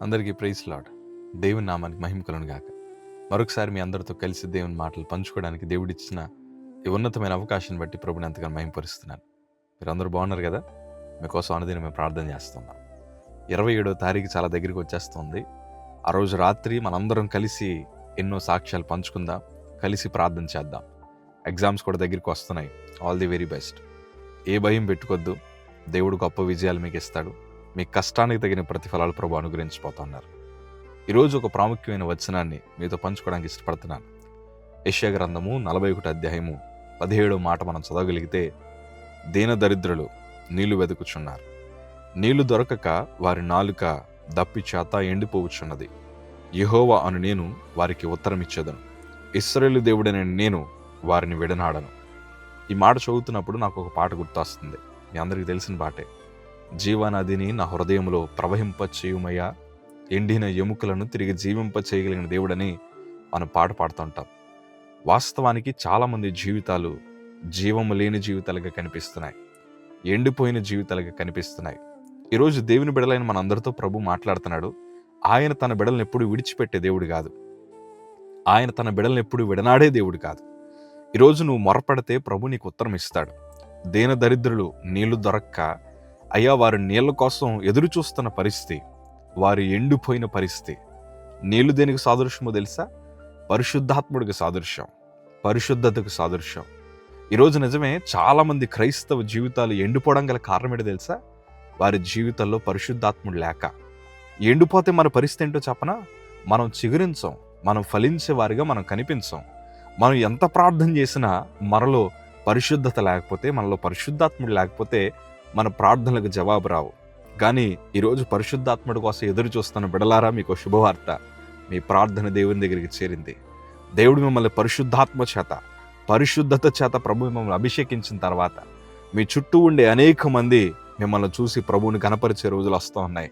అందరికీ praise lord. దేవుని నామానికి మహిమ కలుగును గాక. మరొకసారి మీ అందరితో కలిసి దేవుని మాటలు పంచుకోవడానికి దేవుడిచ్చిన ఈ ఉన్నతమైన అవకాశాన్ని బట్టి ప్రభుని ఎంతగానో మహిమపరుస్తున్నాను. మీరందరూ బాగున్నారు కదా? మీకోసం అనుదినం మేము ప్రార్థన చేస్తున్నాం. 27వ తారీఖు చాలా దగ్గరికి వచ్చేస్తుంది. ఆ రోజు రాత్రి మనందరం కలిసి ఎన్నో సాక్ష్యాలు పంచుకుందాం, కలిసి ప్రార్థన చేద్దాం. ఎగ్జామ్స్ కూడా దగ్గరికి వస్తున్నాయి. All the very best. ఏ భయం పెట్టుకోవద్దు. దేవుడు గొప్ప విజయాలు మీకు ఇస్తాడు. మీ కష్టానికి తగిన ప్రతిఫలాలు ప్రభు అనుగ్రహించిపోతున్నారు. ఈరోజు ఒక ప్రాముఖ్యమైన వచనాన్ని మీతో పంచుకోవడానికి ఇష్టపడుతున్నాను. యెషయా గ్రంథము 41వ అధ్యాయము 17వ మాట మనం చదవగలిగితే, దీన దరిద్రులు నీళ్లు వెతుకుచున్నారు, నీళ్లు దొరకక వారి నాలుక దప్పి చేత ఎండిపోవచ్చున్నది. యెహోవా అను నేను వారికి ఉత్తరమిచ్చేదను, ఇశ్రాయేలు దేవుడైన నేను వారిని విడనాడను. ఈ మాట చదువుతున్నప్పుడు నాకు ఒక పాట గుర్తొస్తుంది. మీ అందరికీ తెలిసిన పాటే. జీవనదిని నా హృదయంలో ప్రవహింప చేయుమయ్యా, ఎండిన ఎముకలను తిరిగి జీవింప చేయగలిగిన దేవుడని మనం పాట పాడుతుంటాం. వాస్తవానికి చాలామంది జీవితాలు జీవము లేని జీవితాలుగా కనిపిస్తున్నాయి, ఎండిపోయిన జీవితాలుగా కనిపిస్తున్నాయి. ఈరోజు దేవుని బిడలైన మనందరితో ప్రభు మాట్లాడుతున్నాడు. ఆయన తన బిడలను ఎప్పుడు విడిచిపెట్టే దేవుడు కాదు. ఆయన తన బిడలను ఎప్పుడు విడనాడే దేవుడు కాదు. ఈరోజు నువ్వు మొరపడితే ప్రభు నీకు ఉత్తరం ఇస్తాడు. దీన దరిద్రులు నీళ్లు దొరక్క, అయ్యా వారు నీళ్ల కోసం ఎదురు చూస్తున్న పరిస్థితి, వారు ఎండిపోయిన పరిస్థితి. నీళ్లు దేనికి సాదృశ్యమో తెలుసా? పరిశుద్ధాత్ముడికి సాదృశ్యం, పరిశుద్ధతకు సాదృశ్యం. ఈరోజు నిజమే, చాలామంది క్రైస్తవ జీవితాలు ఎండిపోవడం గల కారణం ఏంటో తెలుసా? వారి జీవితాల్లో పరిశుద్ధాత్ముడు లేక. ఎండిపోతే మన పరిస్థితి ఏంటో చెప్పనా? మనం చిగురించం, మనం ఫలించే వారిగా మనం కనిపించం. మనం ఎంత ప్రార్థన చేసినా మనలో పరిశుద్ధత లేకపోతే, మనలో పరిశుద్ధాత్ముడు లేకపోతే మన ప్రార్థనలకు జవాబు రావు. కానీ ఈరోజు పరిశుద్ధాత్ముడి కోసం ఎదురు చూస్తున్న బిడలారా, మీకు శుభవార్త. మీ ప్రార్థన దేవుని దగ్గరికి చేరింది. దేవుడు మిమ్మల్ని పరిశుద్ధాత్మ చేత, పరిశుద్ధత చేత ప్రభు మిమ్మల్ని అభిషేకించిన తర్వాత మీ చుట్టూ ఉండే అనేక మంది మిమ్మల్ని చూసి ప్రభువుని కనపరిచే రోజులు వస్తూ ఉన్నాయి.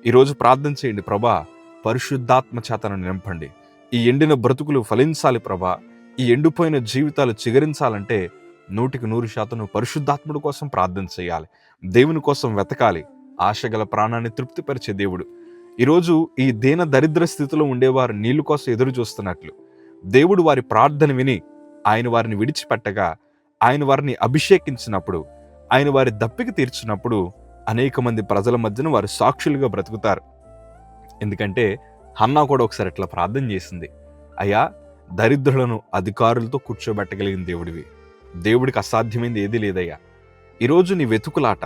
ఈరోజు ప్రార్థన చేయండి, ప్రభా పరిశుద్ధాత్మ చేతను నింపండి. ఈ ఎండిన బ్రతుకులు ఫలించాలి ప్రభా. ఈ ఎండిపోయిన జీవితాలు చిగురించాలంటే 100% నువ్వు పరిశుద్ధాత్ముడి కోసం ప్రార్థన చేయాలి, దేవుని కోసం వెతకాలి. ఆశగల ప్రాణాన్ని తృప్తిపరిచే దేవుడు. ఈరోజు ఈ దీన దరిద్ర స్థితిలో ఉండేవారు నీళ్లు కోసం ఎదురు చూస్తున్నట్లు దేవుడు వారి ప్రార్థన విని ఆయన వారిని విడిచిపెట్టగా, ఆయన వారిని అభిషేకించినప్పుడు, ఆయన వారి దప్పిక తీర్చినప్పుడు అనేక మంది ప్రజల మధ్యన వారు సాక్షులుగా బ్రతుకుతారు. ఎందుకంటే హన్నా కూడా ఒకసారి ఇట్లా ప్రార్థన చేసింది, అయ్యా దరిద్రులను అధికారులతో కూర్చోబెట్టగలిగిన దేవుడివి, దేవుడికి అసాధ్యమైంది ఏదీ లేదయ్యా. ఈరోజు నీ వెతుకులాట,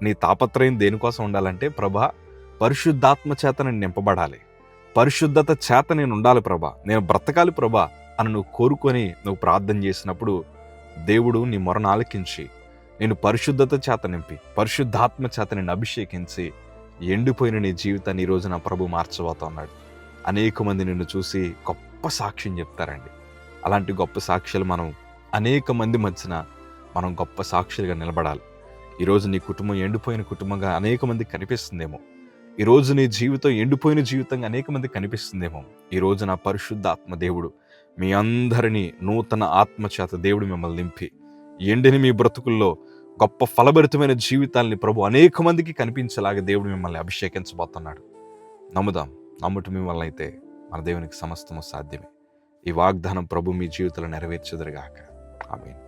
నీ తాపత్రయం దేనికోసం ఉండాలంటే, ప్రభా పరిశుద్ధాత్మ చేత నేను నింపబడాలి, పరిశుద్ధత చేత నేను ఉండాలి ప్రభా, నేను బ్రతకాలి ప్రభా అని నువ్వు కోరుకొని నువ్వు ప్రార్థన చేసినప్పుడు దేవుడు నీ మొరను ఆలకించి నేను పరిశుద్ధత చేత నింపి, పరిశుద్ధాత్మ చేత నేను అభిషేకించి ఎండిపోయిన నీ జీవితాన్ని ఈరోజు నా ప్రభు మార్చబోతున్నాడు. అనేక మంది నిన్ను చూసి గొప్ప సాక్ష్యం చెప్తారండి. అలాంటి గొప్ప సాక్ష్యాలు మనం అనేక మంది మధ్యన మనం గొప్ప సాక్షులుగా నిలబడాలి. ఈరోజు నీ కుటుంబం ఎండిపోయిన కుటుంబంగా అనేక మందికి కనిపిస్తుందేమో. ఈరోజు నీ జీవితం ఎండిపోయిన జీవితంగా అనేక మందికి కనిపిస్తుందేమో. ఈరోజు నా పరిశుద్ధాత్మ దేవుడు మీ అందరినీ నూతన ఆత్మ చేత దేవుడు మిమ్మల్ని నింపి ఎండిని మీ బ్రతుకుల్లో గొప్ప ఫలభరితమైన జీవితాల్ని ప్రభు అనేక మందికి కనిపించేలాగా దేవుడు మిమ్మల్ని అభిషేకించబోతున్నాడు. నమ్ముదాం. నమ్ముట మిమ్మల్ని అయితే మన దేవునికి సమస్తము సాధ్యమే. ఈ వాగ్దానం ప్రభు మీ జీవితంలో నెరవేర్చెదరుగాక. ఆమేన్.